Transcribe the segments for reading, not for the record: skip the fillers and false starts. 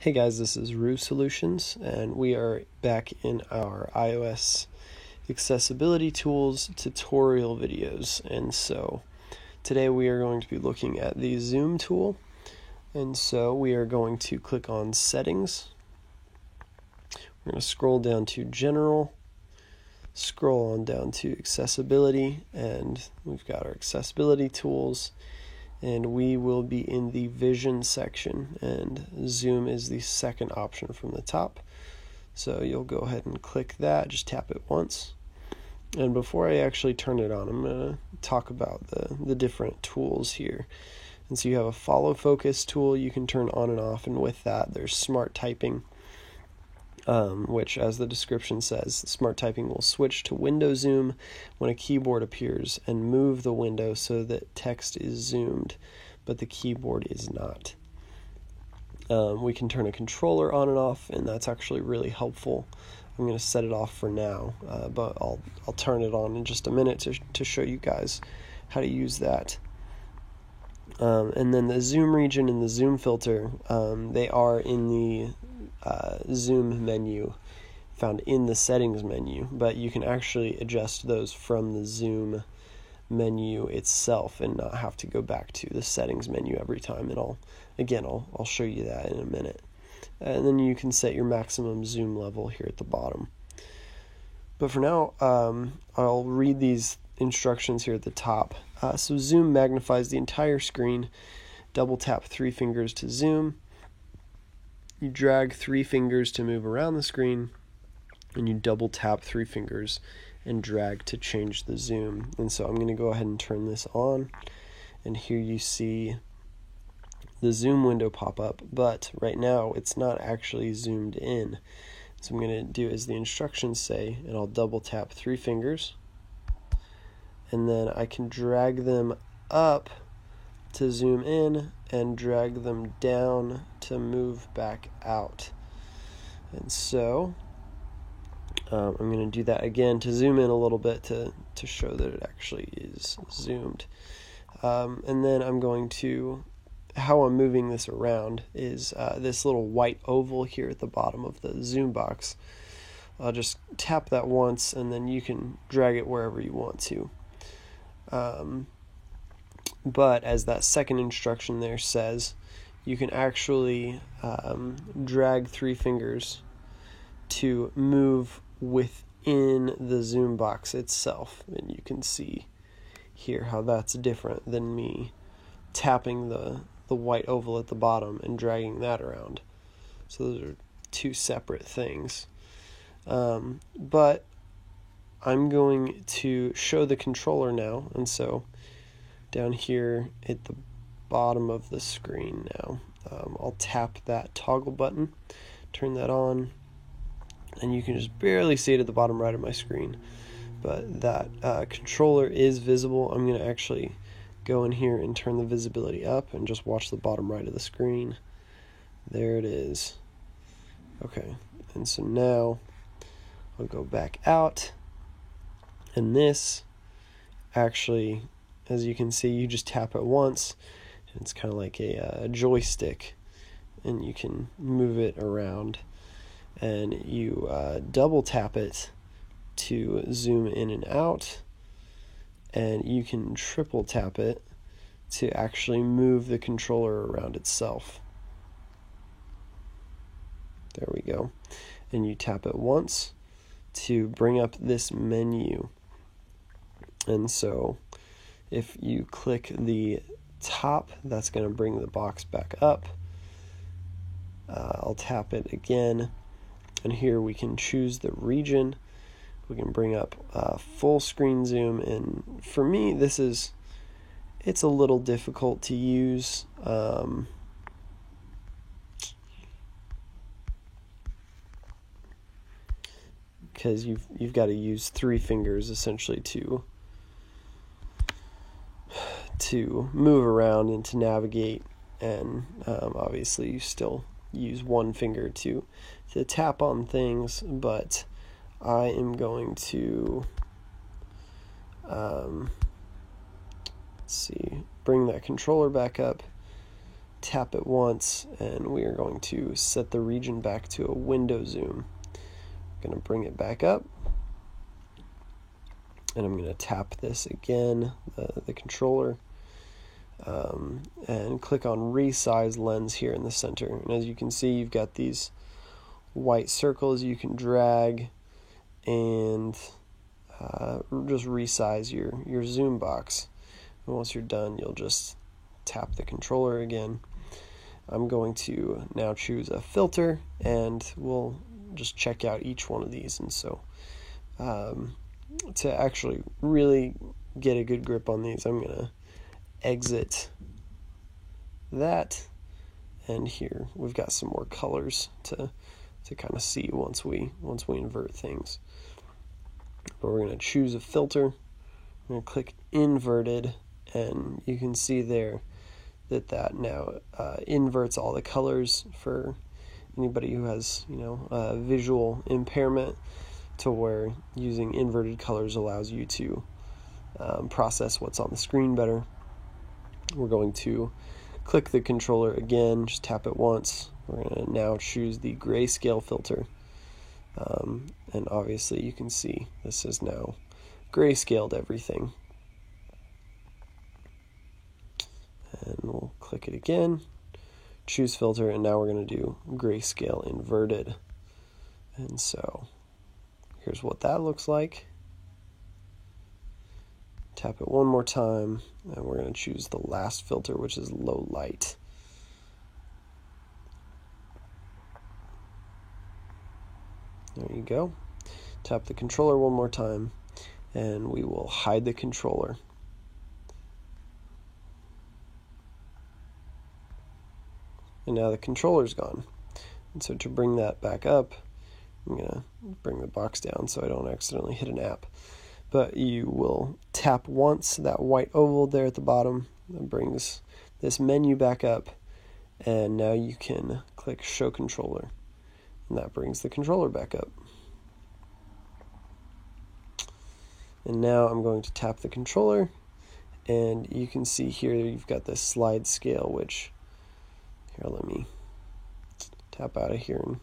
Hey guys, this is Rue Solutions, and we are back in our iOS accessibility tools tutorial videos. And so today we are going to be looking at the zoom tool. And so we are going to click on settings. We're going to scroll down to general, scroll on down to accessibility, and we've got our accessibility tools. And we will be in the vision section, and zoom is the second option from the top. So you'll go ahead and click that, just tap it once. And before I actually turn it on, I'm going to talk about the different tools here. And so you have a follow focus tool you can turn on and off, and with that there's smart typing, which, as the description says, smart typing will switch to window zoom when a keyboard appears and move the window so that text is zoomed, but the keyboard is not. We can turn a controller on and off, and that's actually really helpful. I'm going to set it off for now, but I'll turn it on in just a minute to show you guys how to use that. And then the zoom region and the zoom filter, they are in the zoom menu found in the settings menu, but you can actually adjust those from the zoom menu itself and not have to go back to the settings menu every time. And I'll show you that in a minute. And then you can set your maximum zoom level here at the bottom. But for now, I'll read these instructions here at the top. So zoom magnifies the entire screen. Double tap 3 fingers to zoom. You drag 3 fingers to move around the screen, and you double tap 3 fingers and drag to change the zoom. And so I'm going to go ahead and turn this on, and here you see the zoom window pop up, but right now it's not actually zoomed in. So I'm going to do as the instructions say, and I'll double tap 3 fingers, and then I can drag them up to zoom in and drag them down to move back out. And so I'm going to do that again to zoom in a little bit to show that it actually is zoomed. And then I'm going to, how I'm moving this around is this little white oval here at the bottom of the zoom box. I'll just tap that once, and then you can drag it wherever you want to. But as that second instruction there says, you can actually drag 3 fingers to move within the zoom box itself. And you can see here how that's different than me tapping the white oval at the bottom and dragging that around. So those are 2 separate things. But I'm going to show the controller now, and so down here at the bottom of the screen now, I'll tap that toggle button, turn that on, and you can just barely see it at the bottom right of my screen, but that controller is visible. I'm going to actually go in here and turn the visibility up and just watch the bottom right of the screen. There it is. Okay, and so now I'll go back out, and this actually, as you can see, you just tap it once, and it's kind of like a joystick, and you can move it around, and you double tap it to zoom in and out, and you can triple tap it to actually move the controller around itself. There we go. And you tap it once to bring up this menu. And so if you click the top, that's going to bring the box back up. I'll tap it again, and here we can choose the region. We can bring up full screen zoom, and for me it's a little difficult to use. Because you've got to use 3 fingers essentially to move around and to navigate, and obviously you still use 1 finger to tap on things, but I am going to bring that controller back up tap it once, and we are going to set the region back to a window zoom. I'm going to bring it back up, and I'm going to tap this again, the controller, and click on resize lens here in the center. And as you can see, you've got these white circles you can drag and just resize your zoom box. And once you're done, you'll just tap the controller again. I'm going to now choose a filter, and we'll just check out each one of these. And so to actually really get a good grip on these, I'm going to exit that, and here we've got some more colors to kind of see once we invert things. But we're going to choose a filter. I'm going to click inverted, and you can see there that now inverts all the colors for anybody who has visual impairment, to where using inverted colors allows you to process what's on the screen better. We're going to click the controller again, just tap it once. We're going to now choose the grayscale filter, and obviously you can see this is now grayscaled everything. And we'll click it again, choose filter, and now we're going to do grayscale inverted. And so here's what that looks like. Tap it one more time, and we're going to choose the last filter, which is low light. There you go. Tap the controller one more time, and we will hide the controller. And now the controller's gone. And so to bring that back up, I'm going to bring the box down so I don't accidentally hit an app. But you will tap once that white oval there at the bottom. That brings this menu back up, and now you can click Show Controller, and that brings the controller back up. And now I'm going to tap the controller, and you can see here you've got this slide scale, which, here, let me tap out of here and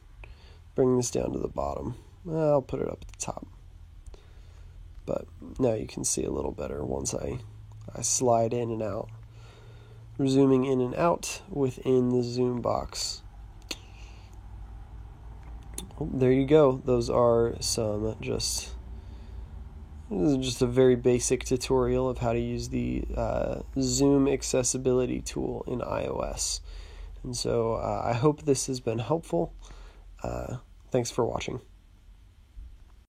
bring this down to the bottom. I'll put it up at the top. But now you can see a little better once I slide in and out. Zooming in and out within the zoom box. There you go. Those are some this is just a very basic tutorial of how to use the Zoom accessibility tool in iOS. And so I hope this has been helpful. Thanks for watching.